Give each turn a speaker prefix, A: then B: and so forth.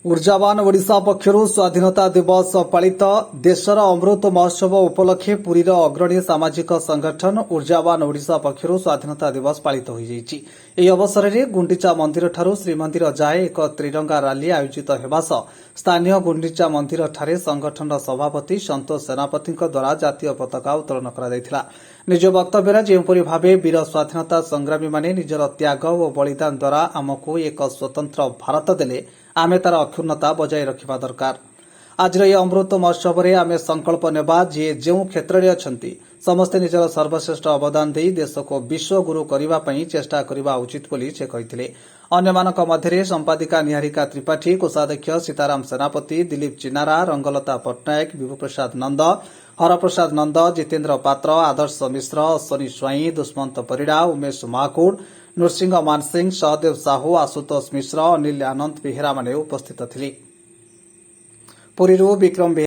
A: ऊर्जावान ओडिशा पक्षरु स्वाधीनता दिवस पालित देशर अमृत महोत्सव उपलक्षे पुरीर अग्रणी सामाजिक संगठन ऊर्जावान ओडिशा पक्षरु स्वाधीनता दिवस पालित हो जाइछि। ଏହି ଅବସରରେ ଗୁଣ୍ଡିଚା ମନ୍ଦିରଠାରୁ ଶ୍ରୀମନ୍ଦିର ଯାଏ ଏକ ତ୍ରିରଙ୍ଗା ରାଲି ଆୟୋଜିତ ହେବା ସହ ସ୍ଥାନୀୟ ଗୁଣ୍ଡିଚା ମନ୍ଦିରଠାରେ ସଂଗଠନର ସଭାପତି ସନ୍ତୋଷ ସେନାପତିଙ୍କ ଦ୍ୱାରା ଜାତୀୟ ପତାକା ଉତ୍ତୋଳନ କରାଯାଇଥିଲା। ନିଜ ବକ୍ତବ୍ୟରେ ଯେଉଁପରି ଭାବେ ବୀର ସ୍ୱାଧୀନତା ସଂଗ୍ରାମୀମାନେ ନିଜର ତ୍ୟାଗ ଓ ବଳିଦାନ ଦ୍ୱାରା ଆମକୁ ଏକ ସ୍ୱତନ୍ତ୍ର ଭାରତ ଦେଲେ आमे तार अक्षुण्णता बजाय रखा दरकार। आज अमृत महोत्सव में आमे संकल्प नेबा जे जो क्षेत्र में अछंती समस्ते निजर सर्वश्रेष्ठ अवदान दे देश को विश्वगुरु करने चेष्टा करने उचित बोली से कहिथिले। अन्यमानक मध्यरे संपादिका निहारिका त्रिपाठी, कोषाध्यक्ष सीताराम सेनापति, दिलीप चिनारा, रंगलता पट्टनायक, विभुप्रसाद नंद, हरप्रसाद नंद, जितेन्द्र पात्र, आदर्श मिश्र, अश्वनी स्वाई, दुष्मंत परिड़ा, उमेश महाकुड़, नृसिंह मानसिंह, सहदेव साहू, आशुतोष मिश्र, अनिल आनंद बेहेरा माने उपस्थित थिले। पुरीरू विक्रम